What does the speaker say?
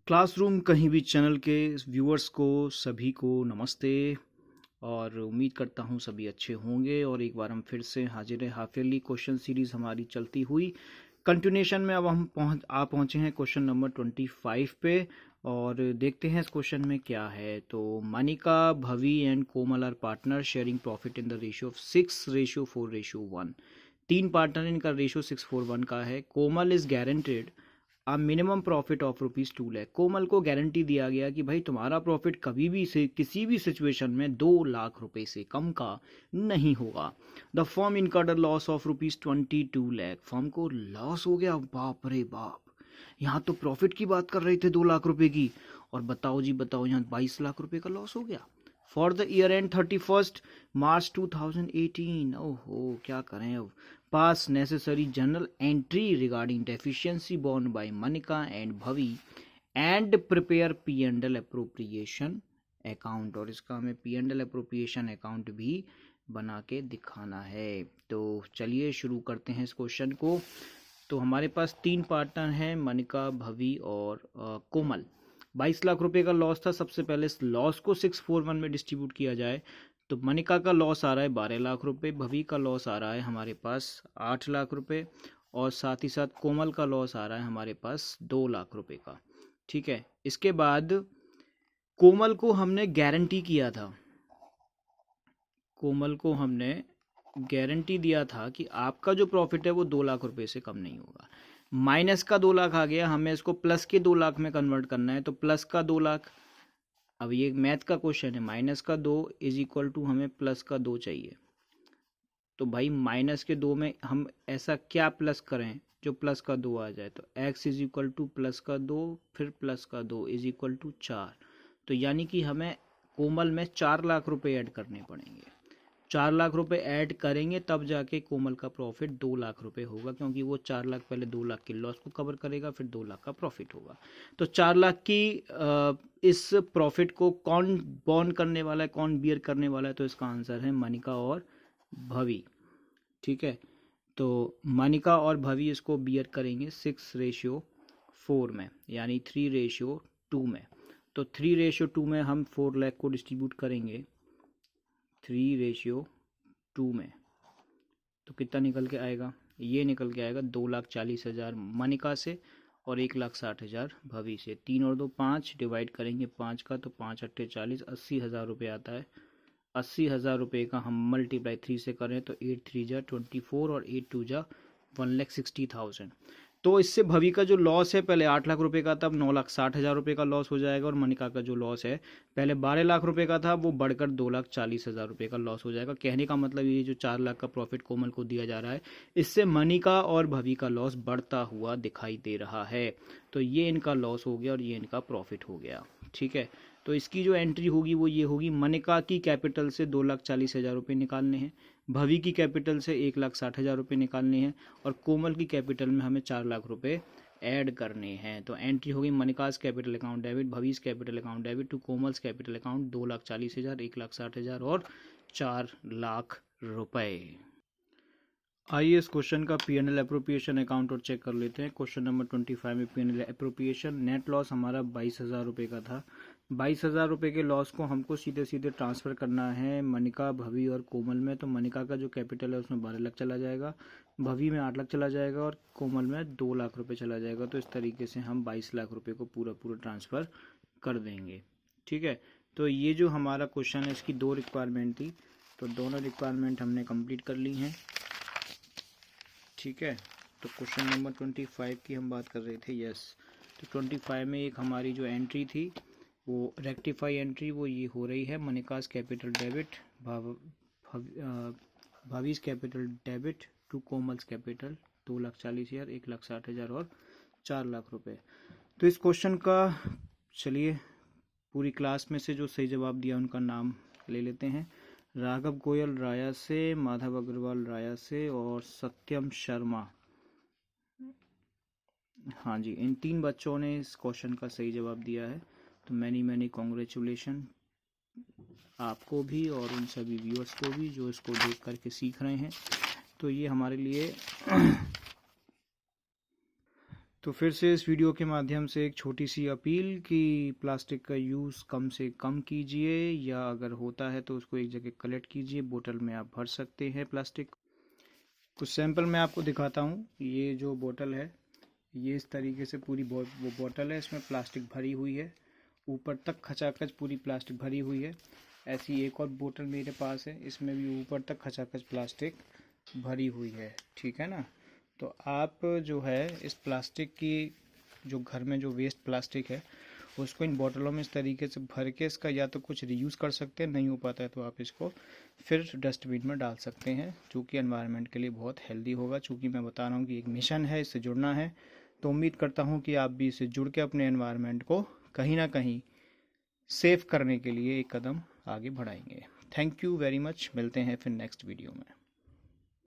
Classroom कहीं भी channel के व्यूअर्स को सभी को नमस्ते। और उम्मीद करता हूँ सभी अच्छे होंगे। और एक बार हम फिर से हाजिर है हाफियरली क्वेश्चन सीरीज़ हमारी चलती हुई कंटिन्यूशन में। अब हम पहुँचे हैं क्वेश्चन नंबर 25 पे और देखते हैं इस क्वेश्चन में क्या है। तो Manika, Bhavi and Komal are partner sharing profit in the ratio of 6:4:1। तीन पार्टनर, इनका रेशियो 6:4:1 का है। Komal is guaranteed a minimum profit of ₹2 lakh. Komal को गारंटी दिया गया कि भाई तुम्हारा प्रॉफिट कभी भी से किसी भी सिचुएशन में 2 लाख रुपए से कम का नहीं होगा। The firm incurred a loss of ₹22 lakh. Firm को लॉस हो गया, बाप रे बाप। यहाँ तो प्रॉफिट की बात कर रहे थे 2 लाख रुपए की, और बताओ जी बताओ, यहाँ 22 लाख रुपए का लॉस हो गया for the year end 31 March 2018। ओहो, क्या करें अब। Pass necessary journal entry regarding deficiency borne by Manika and Bhavi and prepare P&L appropriation account. और इसका हमें P&L अप्रोप्रिएशन अकाउंट भी बना के दिखाना है। तो चलिए शुरू करते हैं इस क्वेश्चन को। तो हमारे पास तीन पार्टनर हैं, मनिका, भवी और कोमल। 22 लाख रुपए का लॉस था। सबसे पहले इस लॉस को 6:4:1 में डिस्ट्रीब्यूट किया जाए तो मनिका का लॉस आ रहा है 12 लाख रुपए, भवी का लॉस आ रहा है हमारे पास 8 लाख रुपए, और साथ ही साथ कोमल का लॉस आ रहा है हमारे पास 2 लाख रुपए का। ठीक है, इसके बाद कोमल को हमने गारंटी किया था, कोमल को हमने गारंटी दिया था कि आपका जो प्रॉफिट है वो 2 लाख रुपए से कम नहीं होगा। माइनस का 2 लाख आ गया, हमें इसको प्लस के 2 लाख में कन्वर्ट करना है। तो प्लस का 2 लाख, अब ये मैथ का क्वेश्चन है, माइनस का 2 इज इक्वल टू हमें प्लस का 2 चाहिए। तो भाई माइनस के 2 में हम ऐसा क्या प्लस करें जो प्लस का 2 आ जाए। तो x is equal two plus का 2 फिर प्लस का 2 इज इक्वल टू 4। तो यानी कि हमें कोमल में 4 लाख रुपए ऐड करने पड़ेंगे। 4 लाख रुपए ऐड करेंगे तब जाके कोमल का प्रॉफिट 2 लाख रुपए होगा, क्योंकि वो 4 लाख पहले 2 लाख के लॉस को कवर करेगा, फिर 2 लाख का प्रॉफिट होगा। तो 4 लाख की इस प्रॉफिट को कौन बॉर्न करने वाला है, कौन बियर करने वाला है। तो इसका आंसर है मनिका और भवी। ठीक है, तो मनिका और भवी इसको बियर करेंगे 6:4 में, यानी 3:2 में। तो 3:2 में हम 4 लाख को डिस्ट्रीब्यूट करेंगे 3:2 में, तो कितना निकल के आएगा। ये निकल के आएगा 2,40,000 मनिका से और 1,60,000 भवी से। 3 और 2 5, डिवाइड करेंगे 5 का तो 5 अट्ठे 40, 80,000 रुपये आता है। 80,000 रुपये का हम मल्टीप्लाई 3 से करें तो 8 3 जा 24 और 8 2 जा 1,60,000। तो इससे भवी का जो लॉस है पहले 8 लाख रुपए का था, अब 9,60,000 रुपये का लॉस हो जाएगा। और मनिका का जो लॉस है पहले 12 लाख रुपए का था, वो बढ़कर 2,40,000 रुपये का लॉस हो जाएगा। कहने का मतलब ये जो 4 लाख का प्रॉफिट कोमल को दिया जा रहा है, इससे मनिका और भवी का लॉस बढ़ता हुआ दिखाई दे रहा है। तो ये इनका लॉस हो गया और ये इनका प्रॉफिट हो गया। ठीक है, तो इसकी जो एंट्री होगी वो ये होगी, मनिका की कैपिटल से 2,40,000 रुपये निकालने हैं, भवी की कैपिटल से 1,60,000 रुपये निकालने हैं, और कोमल की कैपिटल में हमें 4 लाख रुपये ऐड करने हैं। तो एंट्री होगी Manika's capital account debit, Bhavi's capital account debit to Komal's capital account 2,40,000, 1,60,000 और 4 लाख रुपए। आइए इस क्वेश्चन का P&L अप्रोप्रिएशन अकाउंट और चेक कर लेते हैं। क्वेश्चन नंबर 25 में P&L अप्रोप्रिएशन, नेट लॉस हमारा 22,000 रुपये का था। 22,000 रुपये के लॉस को हमको सीधे सीधे ट्रांसफ़र करना है मनिका, भवी और कोमल में। तो मनिका का जो कैपिटल है उसमें 12 लाख चला जाएगा, भवी में 8 लाख चला जाएगा और कोमल में 2 लाख रुपये चला जाएगा। तो इस तरीके से हम 22 लाख रुपये को पूरा ट्रांसफ़र कर देंगे। ठीक है, तो ये जो हमारा क्वेश्चन है इसकी 2 रिक्वायरमेंट थी, तो दोनों रिक्वायरमेंट हमने कंप्लीट कर ली हैं। ठीक है, तो क्वेश्चन नंबर 25 की हम बात कर रहे थे। यस, तो 25 में एक हमारी जो एंट्री थी वो रेक्टिफाई एंट्री, वो ये हो रही है, Manika's capital debit, Bhavi's capital debit to Komal's capital 2,40,000, 1,60,000 और 4 लाख रुपए। तो इस क्वेश्चन का चलिए पूरी क्लास में से जो सही जवाब दिया उनका नाम ले लेते हैं। राघव गोयल राया से, माधव अग्रवाल राया से और सत्यम शर्मा। हाँ जी, इन 3 बच्चों ने इस क्वेश्चन का सही जवाब दिया है। तो मैनी कॉन्ग्रेचुलेशन आपको भी और उन सभी व्यूअर्स को भी जो इसको देख करके सीख रहे हैं। तो ये हमारे लिए तो फिर से इस वीडियो के माध्यम से एक छोटी सी अपील कि प्लास्टिक का यूज़ कम से कम कीजिए, या अगर होता है तो उसको एक जगह कलेक्ट कीजिए। बोतल में आप भर सकते हैं प्लास्टिक। कुछ सैंपल मैं आपको दिखाता हूँ। ये जो बोतल है, ये इस तरीके से पूरी वो बोतल है, इसमें प्लास्टिक भरी हुई है, ऊपर तक खचाखच पूरी प्लास्टिक भरी हुई है। ऐसी एक और बोतल मेरे पास है, इसमें भी ऊपर तक खचाखच प्लास्टिक भरी हुई है, ठीक है ना। तो आप जो है इस प्लास्टिक की, जो घर में जो वेस्ट प्लास्टिक है, उसको इन बोतलों में इस तरीके से भर के इसका या तो कुछ रीयूज़ कर सकते हैं, नहीं हो पाता है तो आप इसको फिर डस्टबिन में डाल सकते हैं, जो कि एनवायरनमेंट के लिए बहुत हेल्दी होगा। चूँकि मैं बता रहा हूँ कि एक मिशन है, इससे जुड़ना है, तो उम्मीद करता हूँ कि आप भी इससे जुड़ के अपने एनवायरनमेंट को कहीं ना कहीं सेव करने के लिए एक कदम आगे बढ़ाएंगे। Thank you very much. मिलते हैं फिर नेक्स्ट वीडियो में।